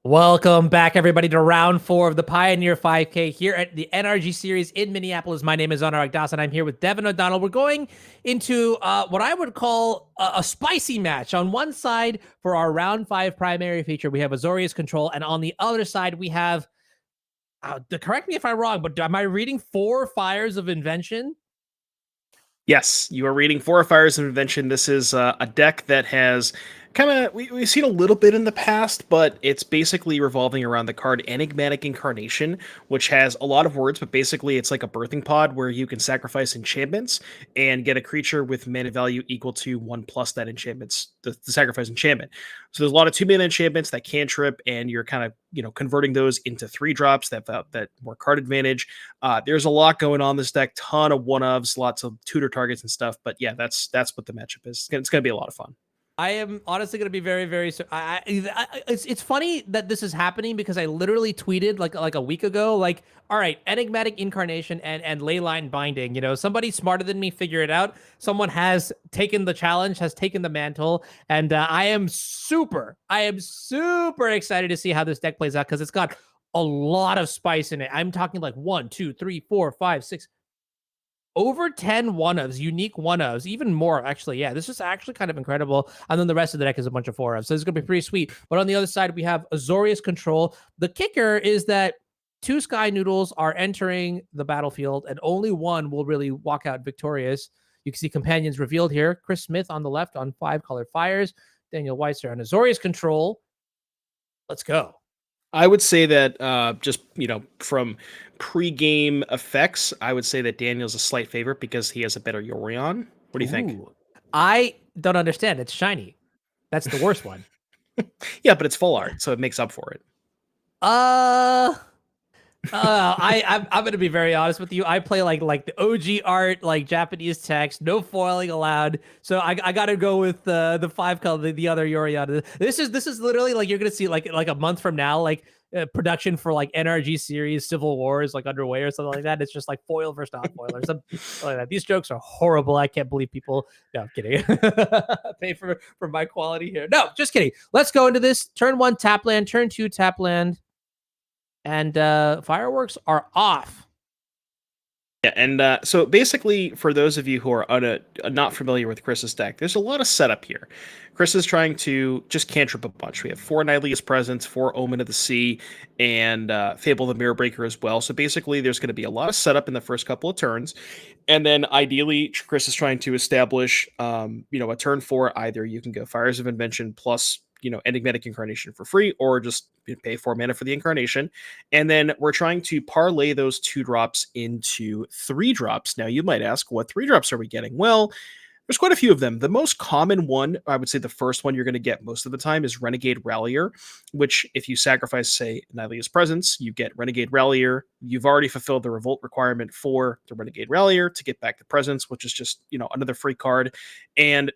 Welcome back, everybody, to round 4 of the Pioneer 5K here at the NRG series in Minneapolis. My name is Anurag Das, and I'm here with Devin O'Donnell. We're going into what I would call a spicy match. On one side, for our round 5 primary feature, we have Azorius Control, and on the other side, we have, correct me if I'm wrong, but am I reading 4 Fires of Invention? Yes, you are reading 4 Fires of Invention. This is a deck that has we've seen a little bit in the past, but it's basically revolving around the card Enigmatic Incarnation, which has a lot of words, but basically it's like a birthing pod where you can sacrifice enchantments and get a creature with mana value equal to 1 plus that enchantment's the sacrifice enchantment. So there's a lot of 2 mana enchantments that cantrip, and you're kind of converting those into 3 drops that more card advantage. There's a lot going on in this deck, ton of one-ofs, lots of tutor targets and stuff. But yeah, that's what the matchup is. It's going to be a lot of fun. I am honestly going to be very, very. It's funny that this is happening because I literally tweeted like a week ago, like, all right, Enigmatic Incarnation and Leyline Binding. Somebody smarter than me figure it out. Someone has taken the challenge, has taken the mantle, and I am super excited to see how this deck plays out because it's got a lot of spice in it. I'm talking like 1, 2, 3, 4, 5, 6. Over 10 one-ofs, unique one-ofs, even more, actually. Yeah, this is actually kind of incredible. And then the rest of the deck is a bunch of 4-ofs. So this is going to be pretty sweet. But on the other side, we have Azorius Control. The kicker is that 2 Sky Noodles are entering the battlefield, and only one will really walk out victorious. You can see companions revealed here. Cris Smith on the left on 5 colored fires. Daniel Weiser on Azorius Control. Let's go. I would say that just from pre-game effects, I would say that Daniel's a slight favorite because he has a better Yorion. What do you think? I don't understand. It's shiny. That's the worst one. Yeah, but it's full art, so it makes up for it. I'm gonna be very honest with you. I play like the OG art, like Japanese text, no foiling allowed. So I gotta go with the 5 color, the other Yorion. This is literally like you're gonna see like a month from now, like production for like NRG series Civil War is like underway or something like that. It's just like foil versus not foil or something like that. These jokes are horrible. I can't believe people. No, I'm kidding. Pay for my quality here. No, just kidding. Let's go into this. Turn 1 tap land. Turn 2 tap land. And fireworks are off. Yeah, and so basically, for those of you who are not familiar with Chris's deck, there's a lot of setup here. Cris is trying to just cantrip a bunch. We have 4 Nylea's Presence, 4 Omen of the Sea, and Fable the Mirror Breaker as well. So basically, there's going to be a lot of setup in the first couple of turns. And then ideally, Cris is trying to establish, a turn 4. Either you can go Fires of Invention plus Enigmatic Incarnation for free, or just pay 4 mana for the Incarnation. And then we're trying to parlay those 2 drops into 3 drops. Now, you might ask, what 3 drops are we getting? Well, there's quite a few of them. The most common one, I would say the first one you're going to get most of the time, is Renegade Rallier, which if you sacrifice, say, Nylea's Presence, you get Renegade Rallier. You've already fulfilled the Revolt requirement for the Renegade Rallier to get back the Presence, which is just, another free card. And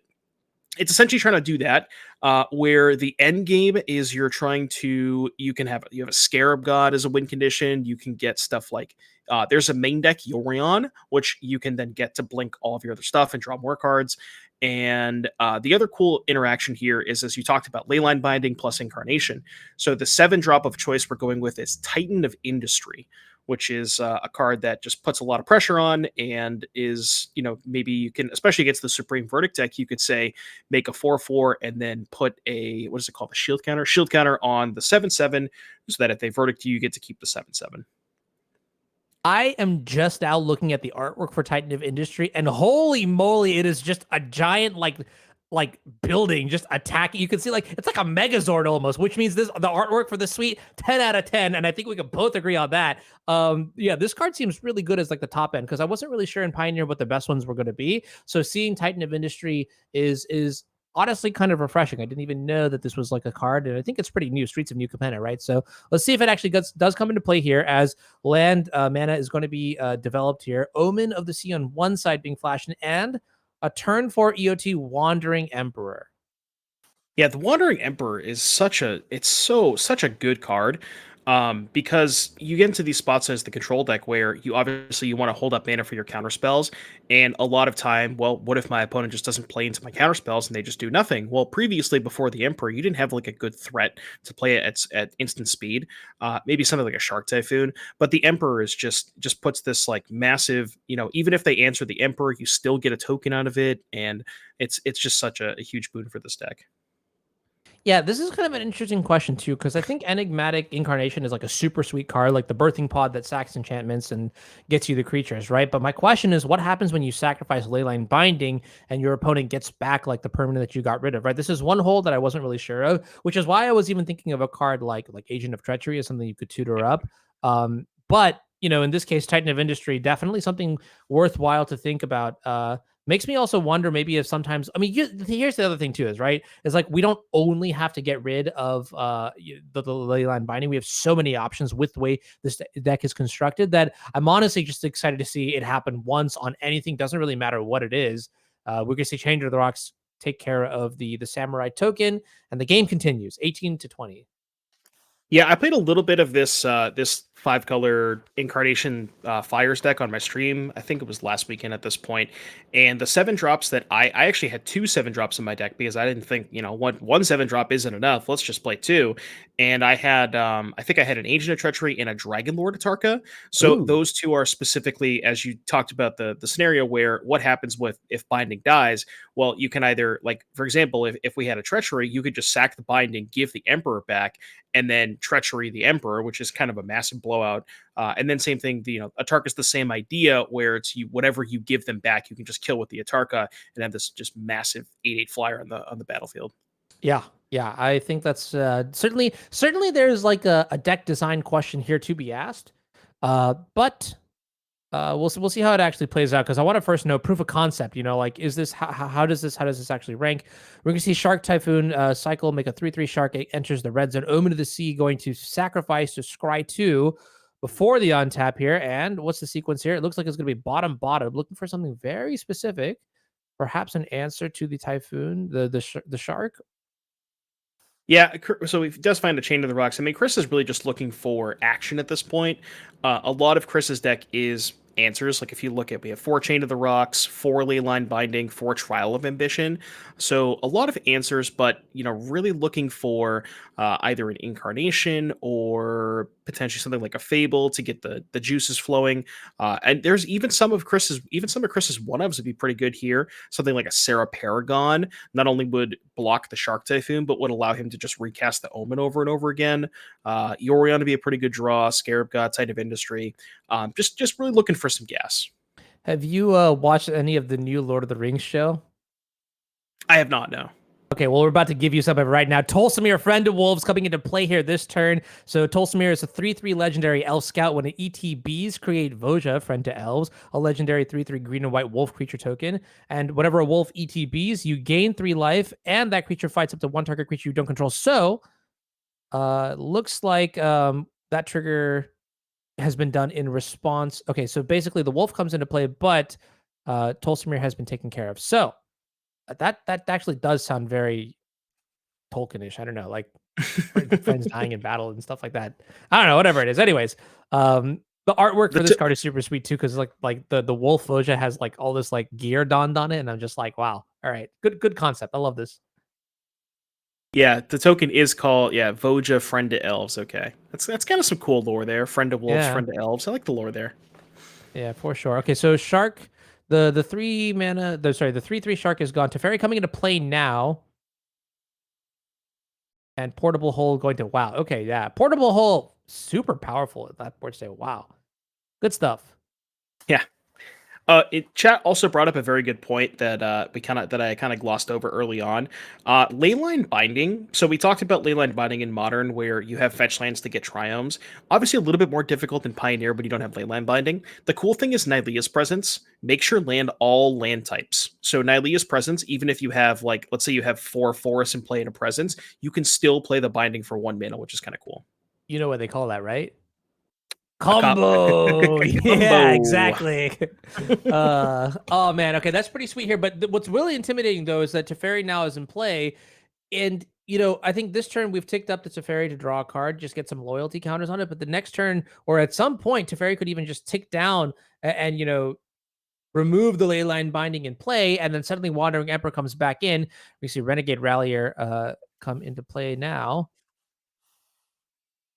it's essentially trying to do that, where the end game is you have a Scarab God as a win condition. You can get stuff like there's a main deck Yorion, which you can then get to blink all of your other stuff and draw more cards. And the other cool interaction here is, as you talked about, Leyline Binding plus Incarnation. So the 7 drop of choice we're going with is Titan of Industry, which is a card that just puts a lot of pressure on and is, maybe you can, especially against the Supreme Verdict deck, you could say make a 4/4 and then put a, what is it called? A shield counter on the 7/7, so that if they verdict you get to keep the 7/7. I am just now looking at the artwork for Titan of Industry, and holy moly, it is just a giant like building just attacking. You can see like it's like a Megazord almost, which means the artwork for the suite 10 out of 10, and I think we can both agree on that. Yeah, this card seems really good as like the top end because I wasn't really sure in Pioneer what the best ones were going to be. So seeing Titan of Industry is honestly kind of refreshing. I didn't even know that this was like a card, and I think it's pretty new. Streets of New Capenna, right? So let's see if it actually does come into play here, as land mana is going to be developed here. Omen of the Sea on one side being flashed, and a turn 4 EOT Wandering Emperor. Yeah, the Wandering Emperor is such a good card. Because you get into these spots as the control deck where you obviously you want to hold up mana for your counter spells, and a lot of time, well, what if my opponent just doesn't play into my counter spells and they just do nothing? Well, previously before the Emperor, you didn't have like a good threat to play it at instant speed. Maybe something like a Shark Typhoon, but the Emperor is just puts this like massive, even if they answer the Emperor, you still get a token out of it, and it's just such a huge boon for this deck. Yeah, this is kind of an interesting question too, because I think Enigmatic Incarnation is like a super sweet card, like the birthing pod that sacks enchantments and gets you the creatures, right? But my question is, what happens when you sacrifice Leyline Binding and your opponent gets back like the permanent that you got rid of, right? This is one hole that I wasn't really sure of, which is why I was even thinking of a card like Agent of Treachery as something you could tutor up. But in this case, Titan of Industry, definitely something worthwhile to think about. Makes me also wonder maybe if sometimes, I mean, here's the other thing too, is right, is like we don't only have to get rid of the Leyline Binding. We have so many options with the way this deck is constructed that I'm honestly just excited to see it happen once on anything. Doesn't really matter what it is. We're gonna see Changer of the Rocks take care of the Samurai token, and the game continues 18 to 20. Yeah, I played a little bit of this 5-color Incarnation Fires deck on my stream. I think it was last weekend at this point. And the 7-drops that I actually had 2 7-drops in my deck because I didn't think, one 7-drop isn't enough. Let's just play 2. And I had I think I had an Agent of Treachery and a Dragon Lord Atarka. So Ooh. those two are specifically, as you talked about, the scenario where what happens with if Binding dies. Well, you can either, like, for example, if we had a Treachery, you could just sack the Binding, give the Emperor back, and then Treachery the Emperor, which is kind of a massive blowout. And then same thing, Atarka's the same idea where it's whatever you give them back, you can just kill with the Atarka and have this just massive 8/8 flyer on the battlefield. Yeah, yeah, I think that's certainly there's like a deck design question here to be asked, but we'll see how it actually plays out because I want to first know proof of concept. Like is this how does this actually rank? We're gonna see Shark Typhoon cycle, make a 3/3 shark. It enters the red zone. Omen of the Sea going to sacrifice to Scry 2 before the untap here. And what's the sequence here? It looks like it's gonna be bottom. Looking for something very specific, perhaps an answer to the Typhoon, the shark. Yeah, so he does find a Chain of the Rocks. I mean, Chris is really just looking for action at this point. A lot of Chris's deck is answers. Like if you look at, we have 4 Chain of the Rocks, 4 Leyline Binding, 4 Trial of Ambition. So a lot of answers, but really looking for either an Incarnation or potentially something like a Fable to get the juices flowing. And there's even some of Chris's one-ofs would be pretty good here. Something like a Serra Paragon not only would block the Shark Typhoon, but would allow him to just recast the Omen over and over again. Yorion to be a pretty good draw. Scarab God, Titan of Industry. Just really looking for some gas. Have you watched any of the new Lord of the Rings show? I have not, no. Okay, well, we're about to give you some of it right now. Tolsimir, Friend of Wolves, coming into play here this turn. So Tolsimir is a 3/3 legendary elf scout. When it ETBs, create Voja, Friend to Elves, a legendary 3/3 green and white wolf creature token. And whenever a wolf ETBs, you gain 3 life, and that creature fights up to 1 target creature you don't control. So, looks like that trigger has been done in response. Okay, so basically the wolf comes into play, but Tolsimir has been taken care of. So, that actually does sound very Tolkienish. I don't know, like friends dying in battle and stuff like that. I don't know, whatever it is. Anyways, the artwork for this card is super sweet too, because like the wolf Voja has like all this like gear donned on it, and I'm just like, wow, all right, good concept. I love this. Yeah, the token is called Voja, Friend to Elves. Okay, that's kind of some cool lore there. Friend to Wolves, Yeah. Friend to Elves. I like the lore there. Yeah, for sure. Okay, so Shark, the 3 mana, the 3/3 Shark is gone. Teferi coming into play now. And Portable Hole going to wow. Okay, yeah. Portable Hole, super powerful at that board state. Wow. Good stuff. Yeah. Chat also brought up a very good point that I kind of glossed over early on. Leyline Binding. So we talked about Leyline Binding in Modern, where you have fetch lands to get Triomes. Obviously, a little bit more difficult in Pioneer, but you don't have Leyline Binding. The cool thing is Nylea's Presence makes your land all land types. So Nylea's Presence, even if you have, like, let's say you have 4 forests in play in a Presence, you can still play the Binding for 1 mana, which is kind of cool. You know what they call that, right? Combo. Yeah, exactly. Oh man, okay, that's pretty sweet here. But what's really intimidating though is that Teferi now is in play, and I think this turn we've ticked up the Teferi to draw a card, just get some loyalty counters on it. But the next turn, or at some point, Teferi could even just tick down and remove the Leyline Binding in play, and then suddenly Wandering Emperor comes back in. We see Renegade Rallier come into play now.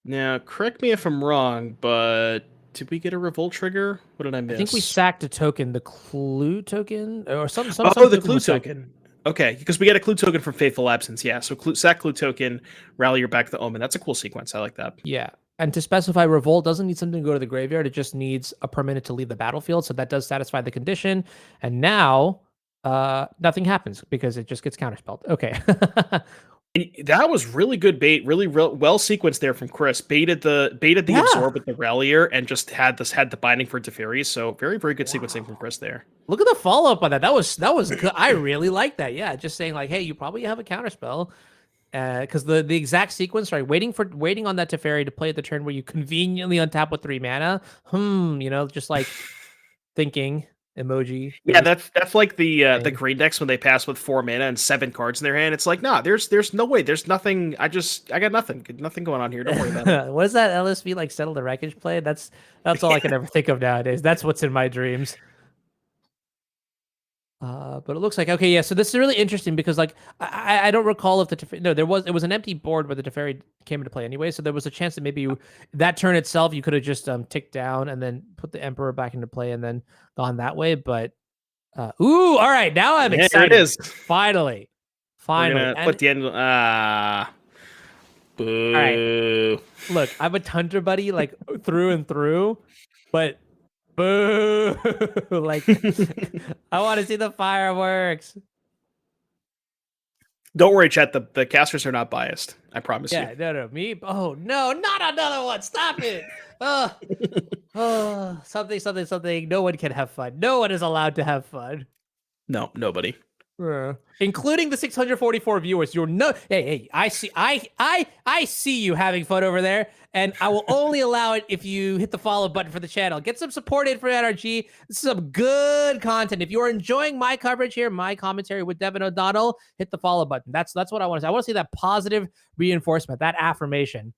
Now, correct me if I'm wrong, but did we get a revolt trigger? What did I miss? I think we sacked a token, the Clue token, or some. Oh, the Clue token. Okay, because we get a Clue token from Faithful Absence. Yeah, so sack Clue token, Rallier back to the Omen. That's a cool sequence. I like that. Yeah. And to specify, Revolt doesn't need something to go to the graveyard. It just needs a permanent to leave the battlefield. So that does satisfy the condition. And now nothing happens because it just gets counterspelled. Okay. That was really good bait, really well sequenced there from Cris. Baited the absorb with the Rallier and just had the binding for Teferi. So very, very good sequencing from Cris there. Look at the follow up on that. That was good. I really like that. Yeah, just saying like, hey, you probably have a counterspell. Because the exact sequence, right? Waiting on that Teferi to play at the turn where you conveniently untap with 3 mana. Just like thinking emoji. Yeah, that's like the green decks when they pass with 4 mana and 7 cards in their hand. It's like, nah, there's no way. There's nothing. I got nothing going on here. Don't worry about it. What is that LSV like Settle the Wreckage play? That's all I can ever think of nowadays. That's what's in my dreams. But it looks like okay, yeah. So this is really interesting because like I don't recall if the Teferi, it was an empty board where the Teferi came into play anyway. So there was a chance that maybe that turn itself you could have just ticked down and then put the Emperor back into play and then gone that way. But all right, now I'm excited. There it is. Finally. We're gonna put the end. Boo. All right. Look, I'm a Tundra buddy like through and through, but. Boo! Like, I want to see the fireworks. Don't worry, chat. The casters are not biased. I promise you. Yeah, no, me. Oh no, not another one! Stop it! Something. No one can have fun. No one is allowed to have fun. No, nobody. Including the 644 viewers. Hey, I see you having fun over there, and I will only allow it if you hit the follow button for the channel. Get some support in for NRG. This is some good content. If you are enjoying my coverage here, my commentary with Devin O'Donnell, hit the follow button. That's what I want to see. I want to see that positive reinforcement, that affirmation.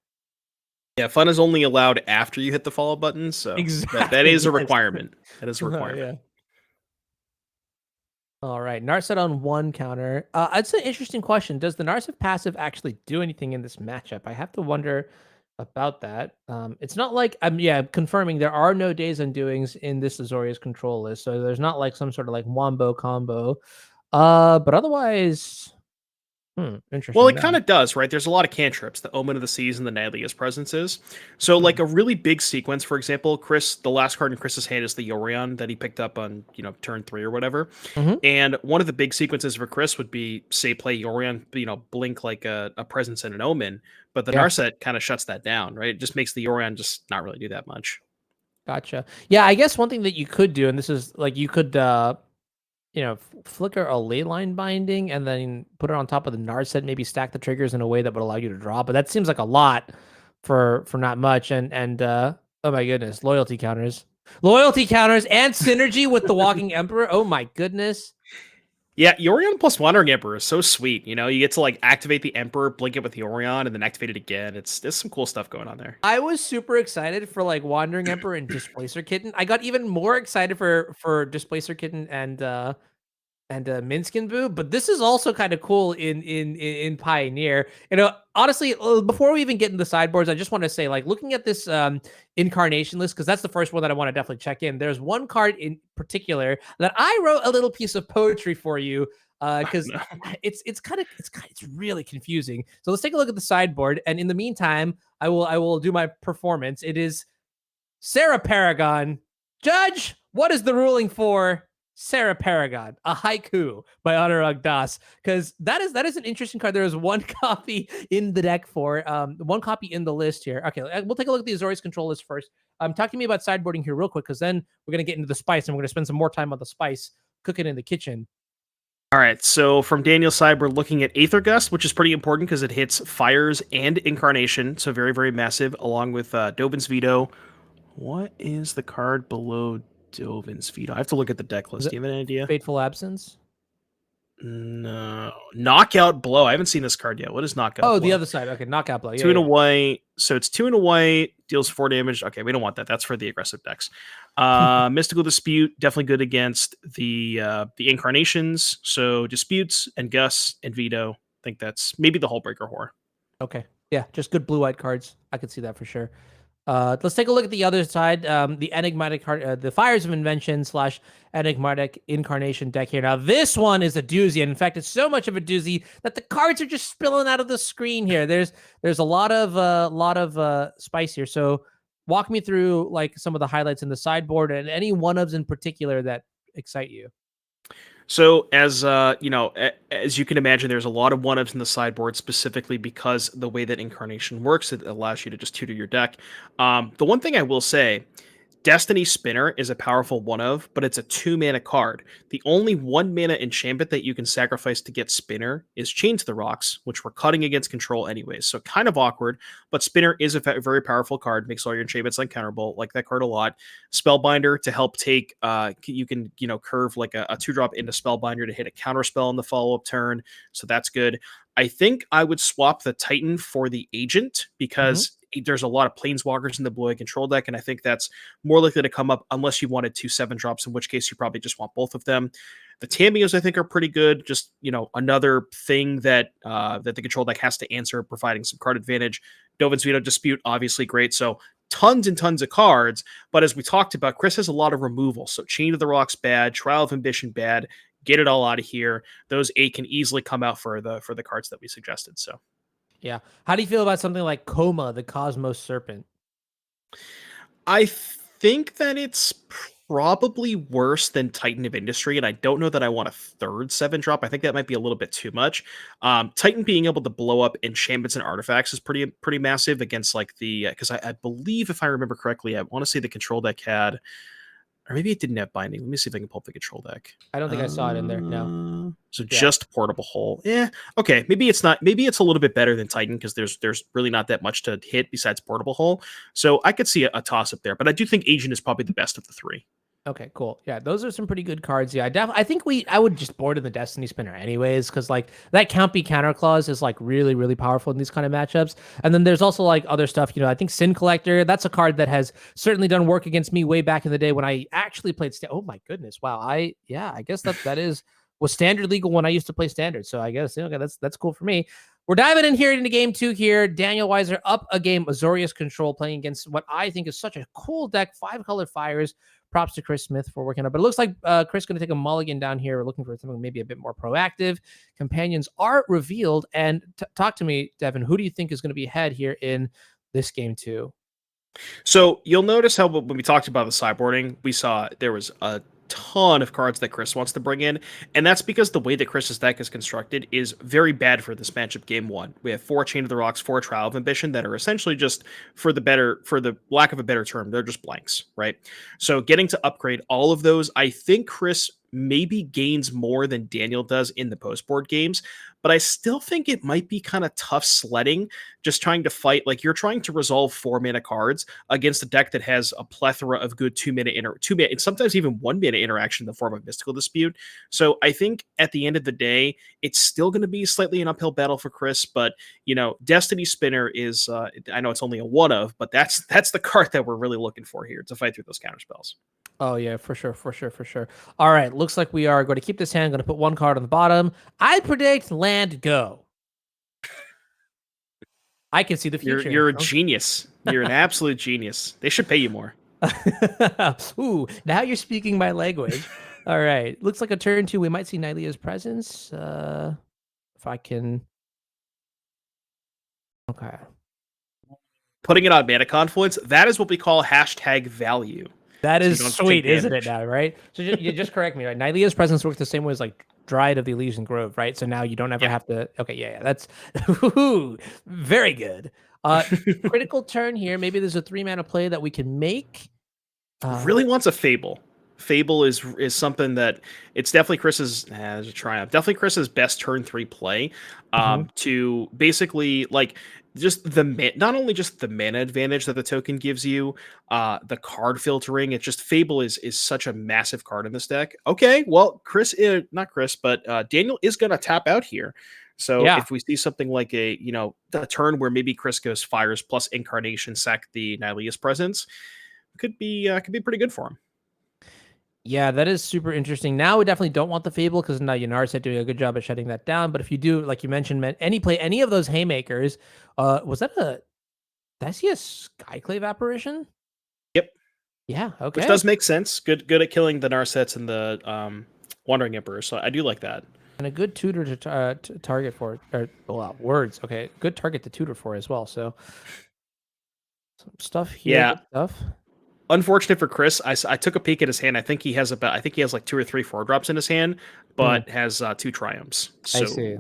Yeah, fun is only allowed after you hit the follow button, so exactly. that is a requirement. That is a requirement. Yeah. All right, Narset on 1 counter. It's an interesting question. Does the Narset passive actually do anything in this matchup? I have to wonder about that. It's not like I'm confirming there are no Days Undoings in this Azorius control list, so there's not like some sort of like wombo combo. But otherwise, interesting. Well, it kind of does, right? There's a lot of cantrips. The Omen of the Seas and the Nylea's Presences. So, like a really big sequence, for example, Cris, the last card in Chris's hand is the Yorion that he picked up on, turn 3 or whatever. And one of the big sequences for Cris would be, say, play Yorion, blink like a Presence and an Omen. But the Narset kind of shuts that down, right? It just makes the Yorion just not really do that much. Gotcha. Yeah, I guess one thing that you could do, and this is like you could flicker a Leyline Binding and then put it on top of the Narset, maybe stack the triggers in a way that would allow you to draw. But that seems like a lot for not much. And oh my goodness, loyalty counters and synergy with the Walking Emperor. Oh my goodness. Yeah, Yorion plus Wandering Emperor is so sweet. You get to like activate the Emperor, blink it with Yorion, and then activate it again. There's some cool stuff going on there. I was super excited for like Wandering Emperor and Displacer Kitten. I got even more excited for Displacer Kitten and Minskin Boo, but this is also kind of cool in Pioneer. Honestly, before we even get into the sideboards, I just want to say, like, looking at this incarnation list, because that's the first one that I want to definitely check in. There's one card in particular that I wrote a little piece of poetry for you, because it's really confusing. So let's take a look at the sideboard, and in the meantime, I will do my performance. It is Serra Paragon. Judge, what is the ruling for Serra Paragon, a haiku by Anurag Das, because that is an interesting card. There is one copy in the deck for one copy in the list here. Okay, we'll take a look at the Azorius control list first. Talk to me about sideboarding here real quick, because then we're gonna get into the spice and we're gonna spend some more time on the spice cooking in the kitchen. All right, so from Daniel's side, we're looking at Aether Gust, which is pretty important because it hits Fires and Incarnation, so very, very massive, along with Dovin's Veto. What is the card below Dovin's Veto? I have to look at the deck list. Do you have an idea? Fateful Absence? No. Knockout Blow. I haven't seen this card yet. What is Knockout Blow? Oh, the other side. Okay, knockout blow. Yeah, 2 and a yeah. white. So it's 2 and a white, deals 4 damage. Okay, we don't want that. That's for the aggressive decks. Mystical Dispute, definitely good against the Incarnations. So Disputes and Gus and Veto. I think that's maybe the Hullbreaker Horror. Okay. Yeah, just good blue-white cards. I could see that for sure. Let's take a look at the other side. The Enigmatic card, the Fires of Invention / Enigmatic Incarnation deck here. Now, this one is a doozy, and in fact, it's so much of a doozy that the cards are just spilling out of the screen here. There's a lot of spice here. So, walk me through like some of the highlights in the sideboard and any one-ofs in particular that excite you. So as as you can imagine, there's a lot of one-ups in the sideboard specifically because the way that Incarnation works, it allows you to just tutor your deck. The one thing I will say, Destiny Spinner is a powerful one-of, but it's a 2-mana card. The only 1-mana enchantment that you can sacrifice to get Spinner is Chain to the Rocks, which we're cutting against control anyways, so kind of awkward, but Spinner is a very powerful card, makes all your enchantments uncounterable, like that card a lot. Spellbinder to help take, you can, curve like a 2-drop into Spellbinder to hit a counterspell in the follow-up turn, so that's good. I think I would swap the Titan for the Agent because there's a lot of Planeswalkers in the blue control deck, and I think that's more likely to come up unless you wanted 2 7-drops, in which case you probably just want both of them. The Tamios, I think, are pretty good. Just, another thing that that the control deck has to answer, providing some card advantage. Dovin's Veto Dispute, obviously great. So tons and tons of cards, but as we talked about, Chris has a lot of removal. So Chain of the Rocks bad, Trial of Ambition bad. Get it all out of here. Those 8 can easily come out for the cards that we suggested. So Yeah. How do you feel about something like Coma, the Cosmos Serpent? I think that it's probably worse than Titan of Industry, and I don't know that I want a third 7-drop. I think that might be a little bit too much. Titan being able to blow up enchantments and artifacts is pretty massive against like the because I believe, if I remember correctly, I want to say the control deck had, or maybe it didn't have binding. Let me see if I can pull up the control deck. I don't think I saw it in there. No. So just Portable Hole. Yeah. Okay. Maybe it's not. Maybe it's a little bit better than Titan because there's really not that much to hit besides Portable Hole. So I could see a toss up there, but I do think Agent is probably the best of the 3. Okay, cool. Yeah, those are some pretty good cards. Yeah, I think I would just board in the Destiny Spinner anyways, because like that Count Be Counter clause is like really, really powerful in these kind of matchups. And then there's also like other stuff, I think Sin Collector, that's a card that has certainly done work against me way back in the day when I actually played oh my goodness. Wow. I guess that was standard legal when I used to play standard. So I guess okay, that's cool for me. We're diving in here into game 2 here. Daniel Weiser up a game, Azorius control, playing against what I think is such a cool deck, 5-color fires. Props to Cris Smith for working on it. But it looks like Chris going to take a mulligan down here. We're looking for something maybe a bit more proactive. Companions are revealed. And talk to me, Devin, who do you think is going to be ahead here in this game 2? So you'll notice how when we talked about the sideboarding, we saw there was a ton of cards that Chris wants to bring in, and that's because the way that Chris's deck is constructed is very bad for this matchup game 1. We have 4 Chain of the Rocks, 4 Trial of Ambition that are essentially just, for the lack of a better term, they're just blanks, right? So getting to upgrade all of those, I think Chris maybe gains more than Daniel does in the post-board games, but I still think it might be kind of tough sledding, just trying to fight, like you're trying to resolve 4-mana cards against a deck that has a plethora of good 2-mana, and sometimes even 1-mana interaction in the form of Mystical Dispute. So I think at the end of the day, it's still going to be slightly an uphill battle for Chris, but Destiny Spinner is, I know it's only a one-of, but that's the card that we're really looking for here to fight through those counterspells. Oh, yeah, for sure. All right, looks like we are going to keep this hand, going to put 1 card on the bottom. I predict land go. I can see the future. You're a genius. You're an absolute genius. They should pay you more. Ooh, now you're speaking my language. All right, looks like a turn 2. We might see Nylea's presence. If I can... Okay. Putting it on Mana Confluence, that is what we call #value. That is sweet, isn't it now, right? So you just correct me, right? Nylea's presence works the same way as like Dryad of the Elysian Grove, right? So now you don't ever have to... Okay, yeah, that's very good. Critical turn here. Maybe there's a 3-mana play that we can make. Really wants a Fable. Fable is something that it's definitely Chris's as a triumph. Definitely Chris's best turn 3 play. To basically like just not only just the mana advantage that the token gives you, the card filtering. It's just Fable is such a massive card in this deck. Okay, well, not Chris, but Daniel is going to tap out here. So Yeah. if we see something like a the turn where maybe Chris goes Fires plus Incarnation, sack the Nylea's Presence, could be pretty good for him. Yeah, that is super interesting. Now we definitely don't want the Fable because now Yanarset doing a good job at shutting that down. But if you do, like you mentioned, any of those Haymakers, was that did I see a Skyclave Apparition? Yep. Yeah, Which okay. does make sense. Good at killing the Narsets and the Wandering Emperor. So I do like that. And a good tutor to target for, or well, words. Okay, good target to tutor for as well. So some stuff here. Yeah. Good stuff. Unfortunate for Chris, I took a peek at his hand. I think he has like 2 or 3 4-drops in his hand, but has 2 Triumphs. So I see.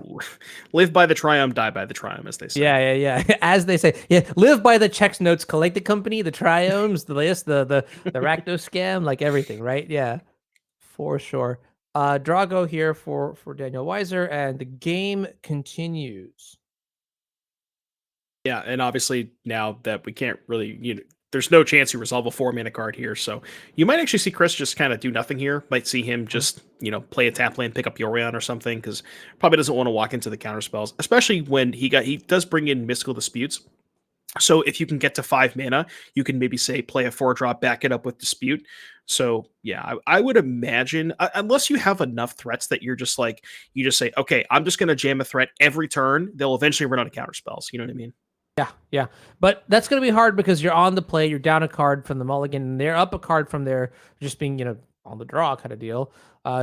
live by the Triumph, die by the Triumph, as they say. Yeah. As they say, yeah. Live by the checks notes collected company, the Triomes, the list, the Racto scam, like everything, right? Yeah, for sure. Drago here for Daniel Weiser, and the game continues. Yeah, and obviously now that we can't really, there's no chance you resolve a 4-mana card here, so you might actually see Chris just kind of do nothing here. Might see him just, play a tap land, pick up Yorion or something, because probably doesn't want to walk into the counter spells, especially when he does bring in Mystical Disputes. So if you can get to 5 mana, you can maybe say play a 4-drop, back it up with Dispute. So yeah, I would imagine, unless you have enough threats that you're just like, you just say, okay, I'm just going to jam a threat every turn, they'll eventually run out of counter spells. You know what I mean? Yeah. But that's going to be hard because you're on the play, you're down a card from the mulligan, and they're up a card from their just being, on the draw kind of deal.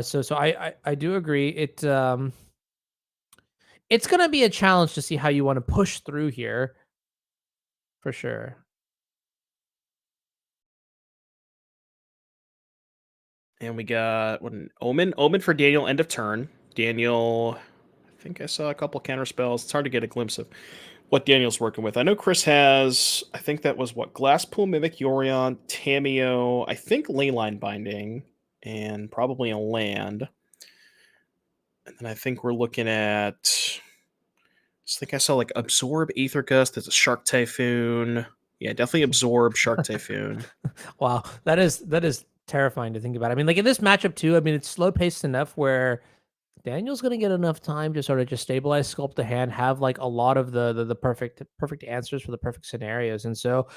So I do agree. It's going to be a challenge to see how you want to push through here, for sure. And we got an Omen. Omen for Daniel, end of turn. Daniel, I think I saw a couple counter spells. It's hard to get a glimpse of what Daniel's working with. I know Chris has, I think that was Glasspool Mimic, Yorion, Tamiyo, I think Leyline Binding, and probably a land. And then I think we're looking at, I think I saw Absorb, Aether Gust, there's a Shark Typhoon. Yeah, definitely Absorb, Shark Typhoon. Wow, that is terrifying to think about. I mean, like in this matchup too, I mean, it's slow paced enough where Daniel's gonna get enough time to sort of just stabilize, sculpt the hand, have like a lot of the perfect answers for the perfect scenarios. And so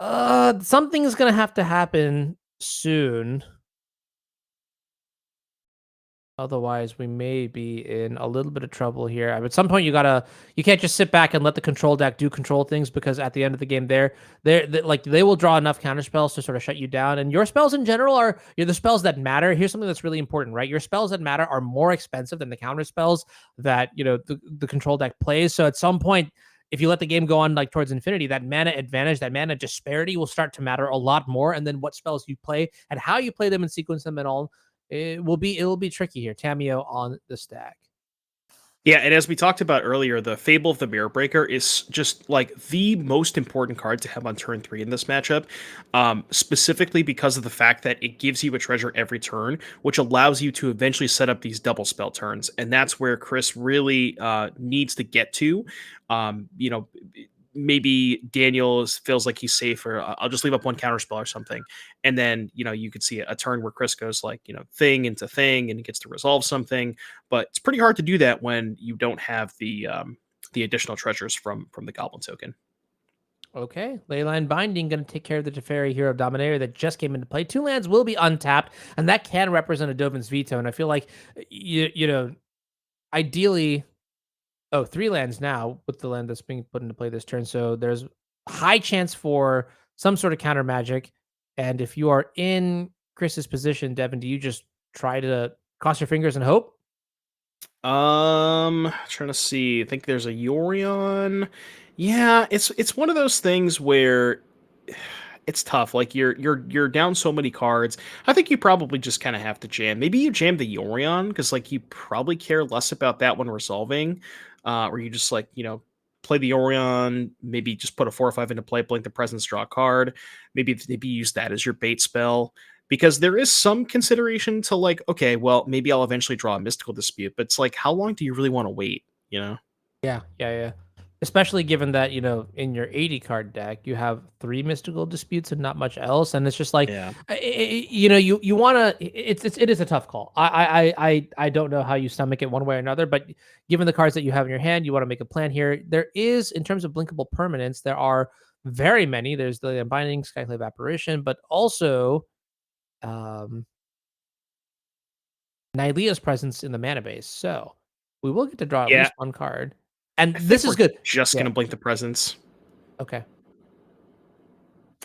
something's gonna have to happen soon. Otherwise, we may be in a little bit of trouble here. At some point, you can't just sit back and let the control deck do control things, because at the end of the game, they will draw enough counter spells to sort of shut you down. And your spells in general are the spells that matter. Here's something that's really important, right? Your spells that matter are more expensive than the counter spells that the control deck plays. So at some point, if you let the game go on like towards infinity, that mana advantage, that mana disparity will start to matter a lot more. And then what spells you play and how you play them and sequence them and all. It will be tricky here. Tamiyo on the stack. Yeah, and as we talked about earlier, the Fable of the Mirror Breaker is just like the most important card to have on turn 3 in this matchup, specifically because of the fact that it gives you a treasure every turn, which allows you to eventually set up these double spell turns. And that's where Chris really needs to get to. Maybe Daniel feels like he's safe, or I'll just leave up 1 counter spell or something. And then, you could see a turn where Chris goes thing into thing and he gets to resolve something. But it's pretty hard to do that when you don't have the additional treasures from the Goblin token. Okay, Leyline Binding going to take care of the Teferi Hero of Dominaria that just came into play. 2 lands will be untapped, and that can represent a Dovin's Veto. And I feel like, ideally, 3 lands now with the land that's being put into play this turn. So there's a high chance for some sort of counter magic. And if you are in Chris's position, Devin, do you just try to cross your fingers and hope? Trying to see. I think there's a Yorion. Yeah, it's one of those things where it's tough. Like you're down so many cards. I think you probably just kind of have to jam. Maybe you jam the Yorion because you probably care less about that when resolving, or you just play the Yorion. Maybe just put a 4 or 5 into play, blink the presence, draw a card. Maybe use that as your bait spell. Because there is some consideration to okay, well, maybe I'll eventually draw a Mystical Dispute, but it's how long do you really want to wait, Yeah. Especially given that, in your 80 card deck, you have 3 mystical disputes and not much else. And it's just like, Yeah. you want to, it is a tough call. I don't know how you stomach it one way or another, but given the cards that you have in your hand, you want to make a plan here. There is, in terms of blinkable permanents, there are very many. There's the Leyline Binding, Skyclave Apparition, but also um, Nylea's presence in the mana base. So we will get to draw at Yeah. least one card. And I this think is we're good. just Yeah. gonna blink the presence. Okay.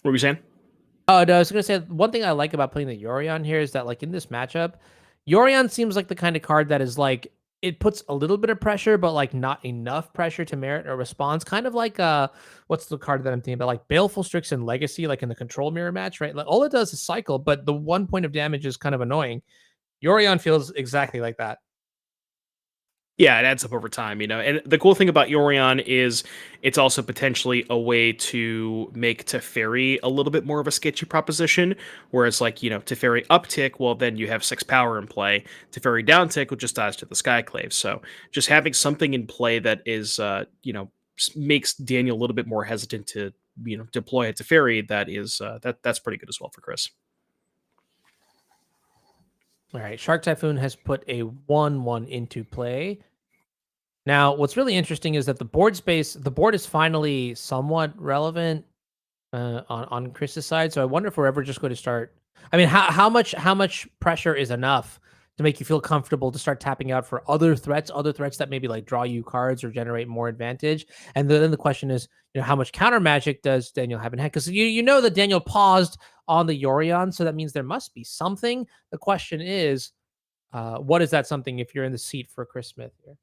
What were you saying? Oh, no, I was gonna say one thing I like about playing the Yorion here is that, like, in this matchup, Yorion seems like the kind of card that is like it puts a little bit of pressure, but like not enough pressure to merit a response. Kind of like what's the card that I'm thinking about? Like Baleful Strix and Legacy, like in the control mirror match, right? Like all it does is cycle, but the 1 point of damage is kind of annoying. Yorion feels exactly like that. Yeah, it adds up over time, And the cool thing about Yorion is it's also potentially a way to make Teferi a little bit more of a sketchy proposition. Whereas, like, Teferi uptick, well, then you have 6 power in play. Teferi downtick will just dies to the Skyclave. So just having something in play that is, makes Daniel a little bit more hesitant to, deploy a Teferi, that's pretty good as well for Cris. All right, Shark Typhoon has put a 1/1 into play. Now, what's really interesting is that the board is finally somewhat relevant on Chris's side. So I wonder if we're ever just going to start. I mean, how much pressure is enough to make you feel comfortable to start tapping out for other threats that maybe like draw you cards or generate more advantage. And then the question is, how much counter magic does Daniel have in hand? Because you know that Daniel paused on the Yorion, so that means there must be something. The question is, what is that something if you're in the seat for Cris Smith here?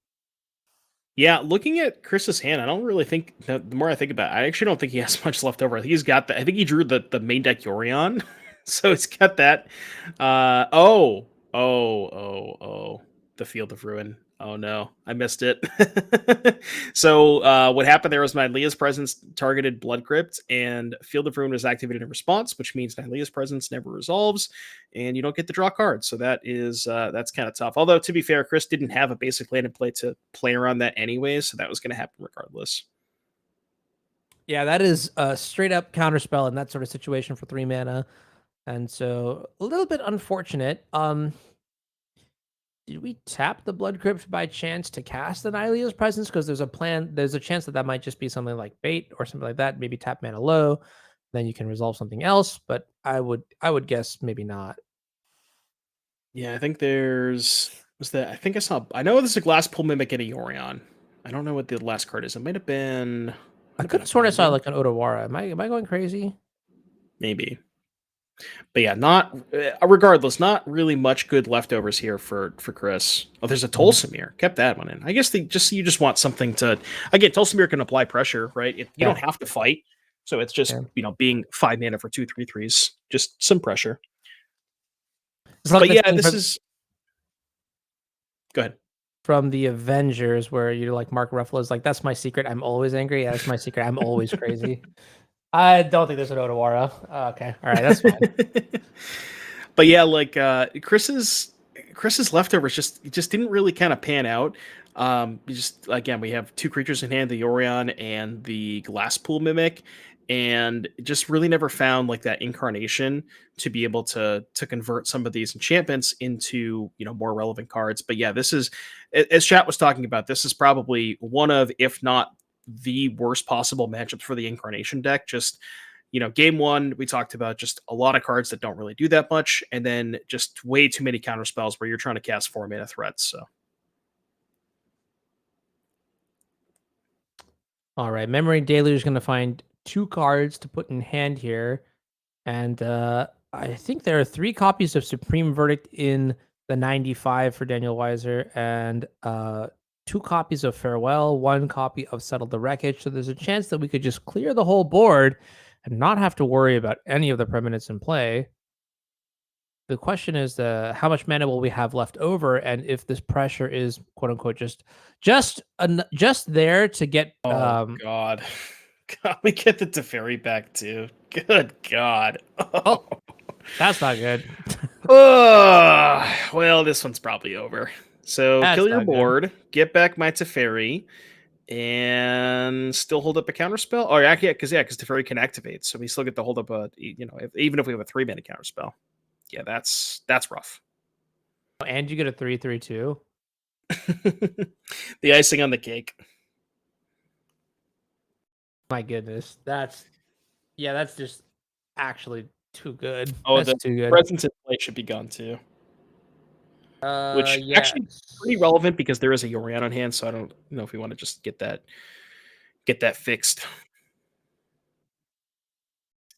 Yeah, looking at Chris's hand, I don't really think. The more I think about it, I actually don't think he has much left over. I think he's got I think he drew the main deck Yorion, so it's got that. Oh, the Field of Ruin. Oh no, I missed it. So what happened there was Nylea presence targeted Blood Crypt, and Field of Ruin was activated in response, which means Nylea's presence never resolves, and you don't get to draw cards. So that's kind of tough. Although to be fair, Cris didn't have a basic land in play to play around that anyway, so that was going to happen regardless. Yeah, that is a straight up counterspell in that sort of situation for 3 mana. And so a little bit unfortunate. Did we tap the Blood Crypt by chance to cast the Nylea's presence? Because there's a chance that might just be something like bait or something like that. Maybe tap mana low, then you can resolve something else. But I would guess maybe not. Yeah, I think I think I know there's a Glasspool Mimic and a Yorion. I don't know what the last card is. It might have been. I could have sworn I saw like an Otawara. Am I going crazy? Maybe. But yeah, not regardless, not really much good leftovers here for Cris. Oh, there's a Tolsimir. Kept that one in. I guess you just want something to again. Tolsimir can apply pressure, right? You don't have to fight, so it's just being 5 mana for 2/3/3s, just some pressure. But yeah, this is. Go ahead. From the Avengers, where you're like Mark Ruffalo's like, that's my secret. I'm always angry. Yeah, that's my secret. I'm always crazy. I don't think there's an Otawara. Okay, all right, that's fine. But yeah, like Chris's leftovers just didn't really kind of pan out. We have 2 creatures in hand, the Yorion and the Glasspool Mimic, and just really never found like that incarnation to be able to convert some of these enchantments into more relevant cards. But yeah, this is, as chat was talking about, this is probably one of, if not the worst possible matchups for the incarnation deck. Just game 1 we talked about just a lot of cards that don't really do that much, and then just way too many counter spells where you're trying to cast 4 mana threats. So all right, Memory Deluge is going to find 2 cards to put in hand here, and I think there are 3 copies of Supreme Verdict in the 95 for Daniel Weiser, and 2 copies of Farewell, 1 copy of Settle the Wreckage. So there's a chance that we could just clear the whole board and not have to worry about any of the permanents in play. The question is how much mana will we have left over, and if this pressure is quote unquote just there to get. God, we get the Teferi back too. Good God. Oh, that's not good. Well, this one's probably over. So kill your board, get back my Teferi, And still hold up a counterspell. Oh, yeah, because Teferi can activate, so we still get to hold up a even if we have a 3-mana counterspell. Yeah, that's rough. And you get a 3/3/2. The icing on the cake. My goodness, that's just actually too good. Oh, That's the too good. presence in play should be gone too. Which Yeah, actually pretty relevant because there is a Yorion on hand, so I don't know if we want to just get that fixed.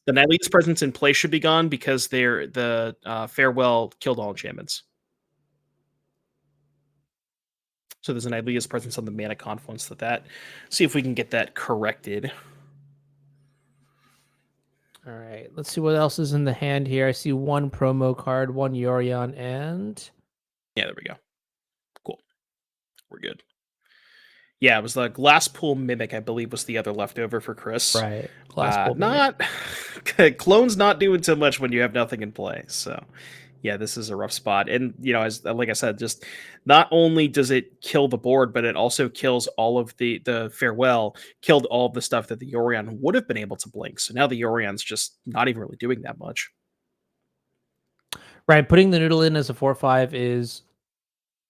The Nylea's presence in play should be gone because the farewell killed all enchantments. So there's an Nylea's presence on the Mana Confluence that. See if we can get that corrected. All right, let's see what else is in the hand here. I see one promo card, one Yorion, and Yeah, there we go. Cool. We're good. Yeah, it was the Glasspool Mimic, I believe, was the other leftover for Cris. right. Glasspool Not clone's not doing too much when you have nothing in play. So yeah, this is a rough spot. And as like I said, just not only does it kill the board, but it also kills all of the farewell, killed all of the stuff that the Yorion would have been able to blink. So now the Yorion's just not even really doing that much. Right, putting the noodle in as a 4/5 is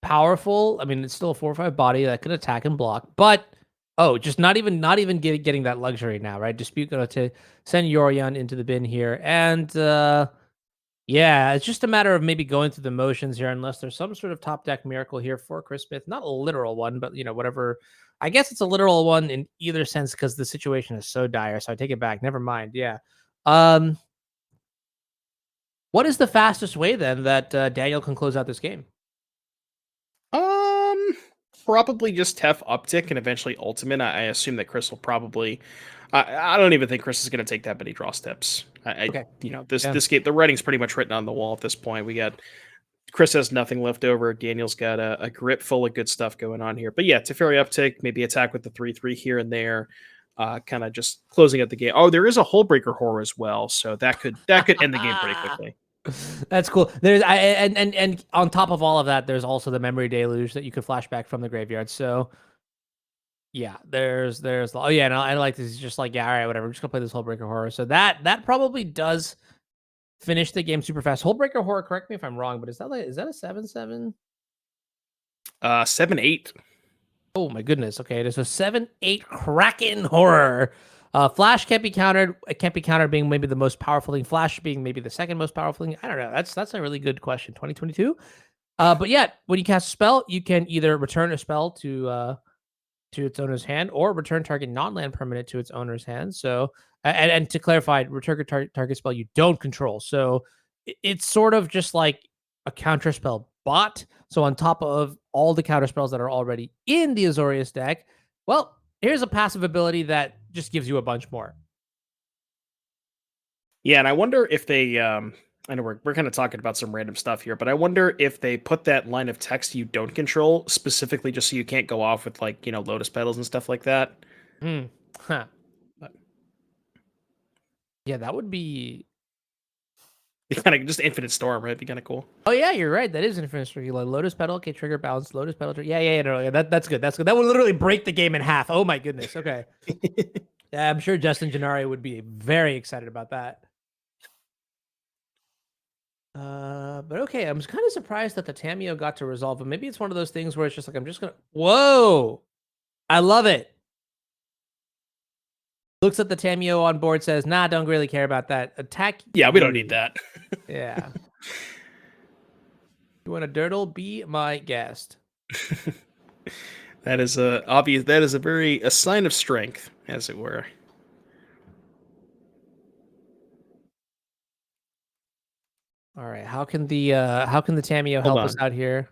powerful. I mean, it's still a 4/5 body that can attack and block, but just not even getting that luxury now, right? Dispute going to send Yorion into the bin here, and yeah, it's just a matter of maybe going through the motions here, unless there's some sort of top deck miracle here for Cris Smith. Not a literal one, but whatever. I guess it's a literal one in either sense because the situation is so dire. So I take it back. Never mind. Yeah. What is the fastest way then that Daniel can close out this game? Probably just Tef uptick and eventually ultimate. I assume that Cris will probably. I don't even think Cris is going to take that many draw steps. Okay. This game, the writing's pretty much written on the wall at this point. We got Cris has nothing left over. Daniel's got a grip full of good stuff going on here. But yeah, Teferi uptick, maybe attack with the 3/3 here and there, kind of just closing out the game. Oh, there is a Hullbreaker Horror as well, so that could end the game pretty quickly. That's cool. And on top of all of that, there's also the Memory Deluge that you could flashback from the graveyard. So yeah, there's oh yeah, and I like this. It's just like, yeah, all right, whatever. I'm just gonna play this Hullbreaker Horror. So that probably does finish the game super fast. Hullbreaker Horror, correct me if I'm wrong, but is that a 7/7? 7/8. Oh my goodness. Okay, there's a 7/8 Kraken Horror. Flash can't be countered. It can't be countered being maybe the most powerful thing. Flash being maybe the second most powerful thing. I don't know. That's a really good question. 2022. But yeah, when you cast a spell, you can either return a spell to its owner's hand or return target non-land permanent to its owner's hand. So, and to clarify, return target spell you don't control. So it's sort of just like a counter spell bot. So on top of all the counter spells that are already in the Azorius deck, well, here's a passive ability that just gives you a bunch more. Yeah, and I wonder if they I know we're kind of talking about some random stuff here, but I wonder if they put that line of text you don't control specifically just so you can't go off with Lotus Petals and stuff like that. Huh. Yeah, that would be kind of just Infinite Storm, right? It'd be kind of cool. Oh yeah, you're right. That is Infinite Storm. Like Lotus Petal, okay, trigger bounce, Lotus Petal. That's good. That's good. That would literally break the game in half. Oh my goodness. Okay. Yeah, I'm sure Justin Gennari would be very excited about that. But okay, I'm kind of surprised that the Tamiyo got to resolve, but maybe it's one of those things where it's just like, I'm just gonna. Whoa, I love it. Looks at the Tamiyo on board, says, "Nah, don't really care about that. Attack." Yeah, we don't need that. Yeah. You want a dirtle? Be my guest. That is obvious. That is a sign of strength, as it were. All right. How can the Tamiyo help us out here?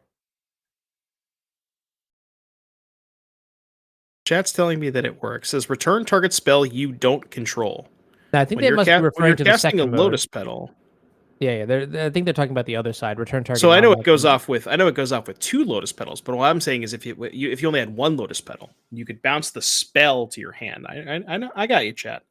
Chat's telling me that it works. It says return target spell you don't control. Now, I think they must be referring to the second a Lotus Petal. Yeah. I think they're talking about the other side. Return target. So I know it goes off with 2 Lotus Petals, but what I'm saying is if you only had 1 Lotus Petal, you could bounce the spell to your hand. I know. I got you, chat.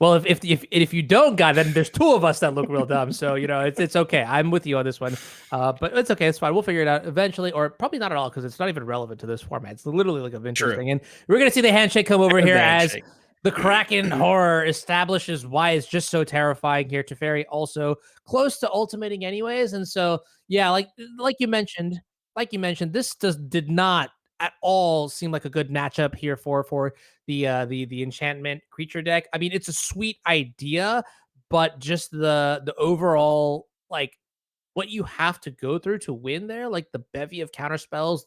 Well, if you don't got, then there's two of us that look real dumb. So it's okay. I'm with you on this one. But it's okay. It's fine. We'll figure it out eventually, or probably not at all because it's not even relevant to this format. It's literally like a vintage thing, and we're gonna see the handshake come over here as the Kraken horror establishes why it's just so terrifying here. Teferi also close to ultimating anyways, and so yeah, like you mentioned, this did not at all seem like a good matchup here for the enchantment creature deck. I mean, it's a sweet idea, but just the overall like what you have to go through to win there, like the bevy of counter spells,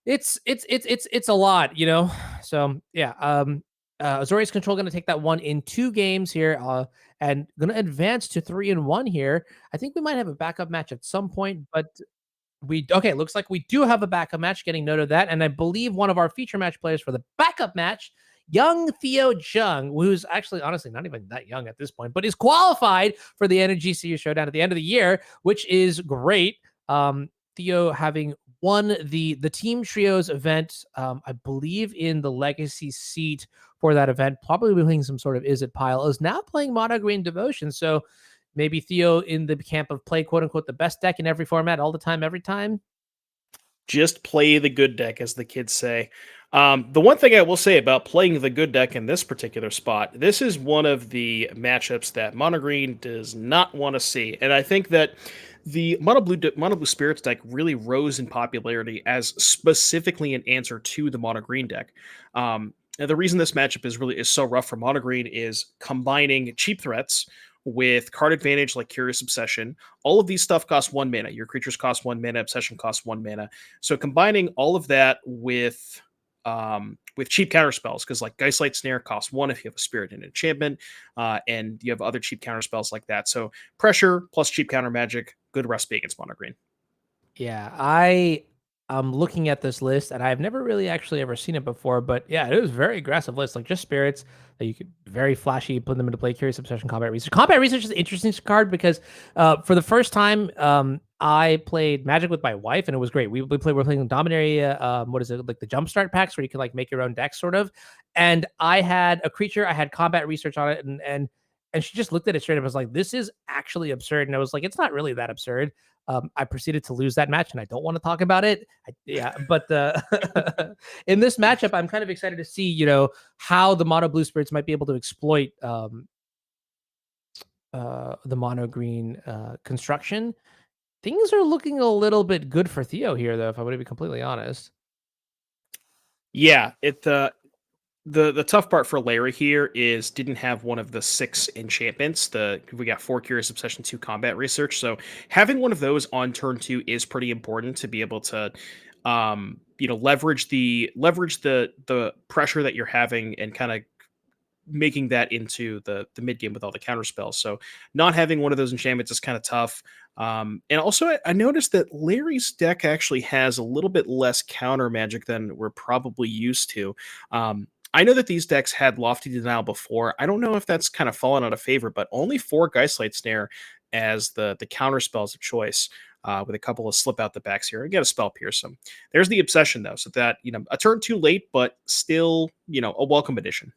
it's a lot, So yeah, Azorius Control going to take that one in 2 games here, and going to advance to 3-1 here. I think we might have a backup match at some point, but looks like we do have a backup match, getting note of that. And I believe one of our feature match players for the backup match, young Theo Jung, who's actually honestly not even that young at this point, but is qualified for the NGCU showdown at the end of the year, which is great. Theo having won the team trios event, I believe in the legacy seat for that event, probably playing some sort of Izzet pile, is now playing Mono Green Devotion. So maybe Theo in the camp of play, quote unquote, the best deck in every format, all the time, every time. Just play the good deck, as the kids say. The one thing I will say about playing the good deck in this particular spot, this is one of the matchups that Mono Green does not want to see. And I think that the Mono Blue Spirits deck really rose in popularity as specifically an answer to the Mono Green deck. And the reason this matchup is so rough for Mono Green is combining cheap threats with card advantage like Curious Obsession. All of these stuff cost 1 mana. Your creatures cost 1 mana. Obsession costs 1 mana. So combining all of that with cheap counter spells, because like Geistlight Snare costs 1 if you have a Spirit and Enchantment, and you have other cheap counter spells like that. So pressure plus cheap counter magic, good recipe against Mono Green. Yeah, I'm looking at this list and I've never really actually ever seen it before, but yeah, it was a very aggressive list, like just spirits that you could very flashy put them into play. Curious Obsession, Combat Research. Combat Research is an interesting card because for the first time, I played Magic with my wife and it was great. We're playing Dominaria, what is it, like the Jumpstart packs where you can like make your own deck sort of. And I had a creature, I had Combat Research on it, and she just looked at it straight up and was like, this is actually absurd. And I was like, it's not really that absurd. I proceeded to lose that match, and I don't want to talk about it. But in this matchup, I'm kind of excited to see, how the Mono Blue Spirits might be able to exploit the Mono Green construction. Things are looking a little bit good for Theo here, though, if I'm going to be completely honest. Yeah, the tough part for Larry here is didn't have one of the 6 enchantments. We got 4 Curious Obsession, 2 Combat Research. So having one of those on turn 2 is pretty important to be able to leverage the pressure that you're having and kind of making that into the mid game with all the counter spells. So not having one of those enchantments is kind of tough. And also I noticed that Larry's deck actually has a little bit less counter magic than we're probably used to. I know that these decks had Lofty Denial before. I don't know if that's kind of fallen out of favor, but only 4 Geistlight Snare as the counter spells of choice, with a couple of slip out the backs here. And get a Spell Pierce. There's the Obsession, though, so that, a turn too late, but still, a welcome addition.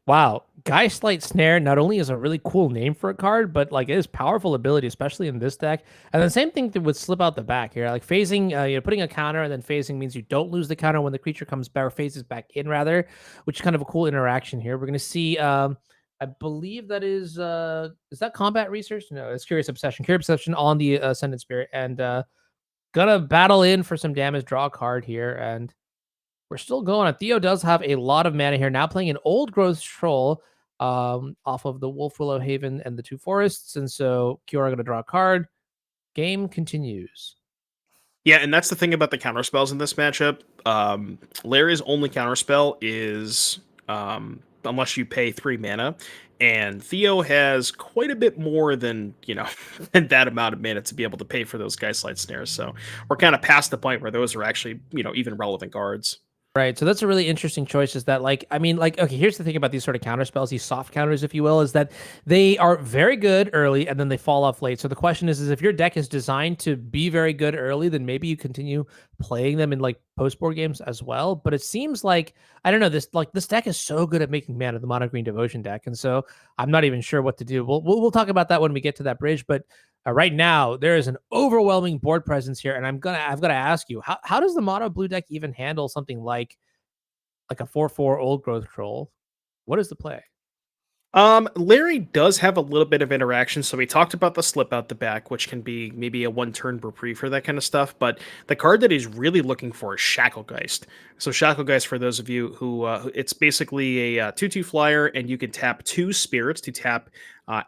Wow, Geistlight Snare not only is a really cool name for a card, but like it is powerful ability, especially in this deck. And the same thing would slip out the back here, like phasing. Putting a counter and then phasing means you don't lose the counter when the creature comes back or phases back in, rather, which is kind of a cool interaction here. We're gonna see. I believe that is that Combat Research? No, it's Curious Obsession. Curious Obsession on the Ascendant Spirit, and gonna battle in for some damage. Draw a card here, and we're still going. Theo does have a lot of mana here. Now playing an Old Growth Troll off of the Wolf Willow Haven and the 2 forests. And so Kiora going to draw a card. Game continues. Yeah, and that's the thing about the counterspells in this matchup. Larry's only counterspell is unless you pay 3 mana. And Theo has quite a bit more than, than that amount of mana to be able to pay for those Geistlight Snares. So we're kind of past the point where those are actually, even relevant cards. Right. So that's a really interesting choice is that like I mean like okay, here's the thing about these sort of counter spells, these soft counters if you will, is that they are very good early and then they fall off late. So the question is if your deck is designed to be very good early, then maybe you continue playing them in like post board games as well, but it seems like I don't know this deck is so good at making mana, the mono green devotion deck. And so I'm not even sure what to do. We'll talk about that when we get to that bridge, but right now, there is an overwhelming board presence here, and I've got to ask you, how does the mono blue deck even handle something like a 4/4 old growth troll? What is the play? Larry does have a little bit of interaction. So we talked about the slip out the back, which can be maybe a 1 turn reprieve for that kind of stuff. But the card that he's really looking for is Shacklegeist. So Shacklegeist, for those of you who, it's basically a 2/2 flyer, and you can tap 2 spirits to tap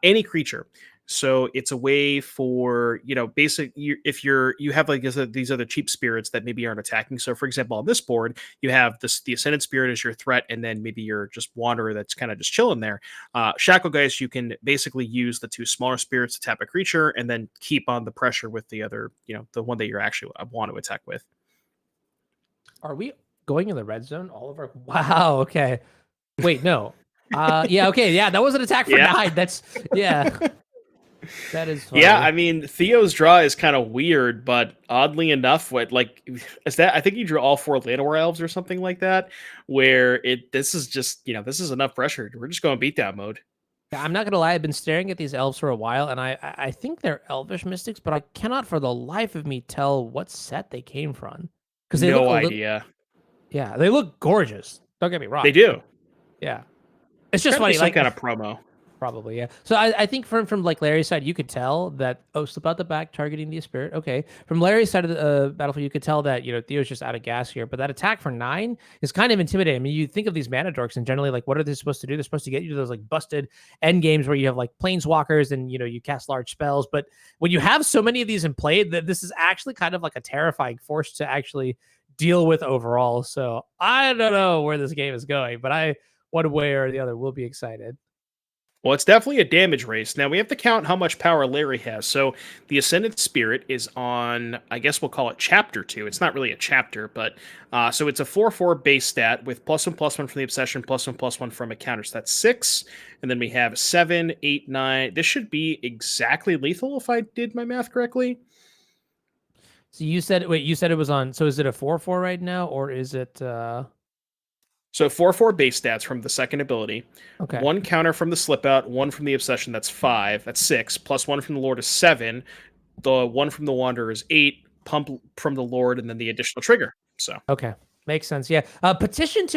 any creature. So it's a way for if you have like these other cheap spirits that maybe aren't attacking. So for example, on this board, you have the Ascended Spirit as your threat, and then maybe you're just Wanderer that's kind of just chilling there. Shacklegeist, you can basically use the 2 smaller spirits to tap a creature, and then keep on the pressure with the other, the one that you're actually want to attack with. Are we going in the red zone? All of our wow. Okay. Wait, no. Yeah. Okay. Yeah, that was an attack for Yeah. 9. That's yeah. That is funny. Yeah, I mean Theo's draw is kind of weird, but oddly enough, what like is that? I think you drew all 4 Llanowar elves or something like that, where this is just this is enough pressure. We're just going beatdown mode. Yeah, I'm not gonna lie. I've been staring at these elves for a while, and I think they're elvish mystics, but I cannot for the life of me tell what set they came from because they look No a little. idea. Yeah, they look gorgeous. Don't get me wrong. They do. Yeah, it's just Gotta be funny. some Like kind of promo. probably, yeah. So I think from like Larry's side, you could tell that slip out the back, targeting the spirit. Okay, from Larry's side of the battlefield, you could tell that Theo's just out of gas here. But that attack for 9 is kind of intimidating. I mean, you think of these mana dorks, and generally, like, what are they supposed to do? They're supposed to get you to those like busted end games where you have like planeswalkers and you cast large spells. But when you have so many of these in play, that this is actually kind of like a terrifying force to actually deal with overall. So I don't know where this game is going, but one way or the other will be excited. Well, it's definitely a damage race. Now we have to count how much power Larry has. So the Ascended Spirit is on, I guess we'll call it Chapter 2. It's not really a chapter, but so it's a 4/4 base stat with +1/+1 from the Obsession, +1/+1 from a counter. So that's 6. And then we have 7, 8, 9. This should be exactly lethal if I did my math correctly. So you said it was on. So is it a 4/4 right now, or is it? So 4/4 base stats from the second ability. Okay. 1 counter from the slip out, 1 from the Obsession, that's 5. That's 6. +1 from the Lord is 7. The 1 from the Wanderer is 8. Pump from the Lord, and then the additional trigger. So Okay. Makes sense. Yeah. Petition.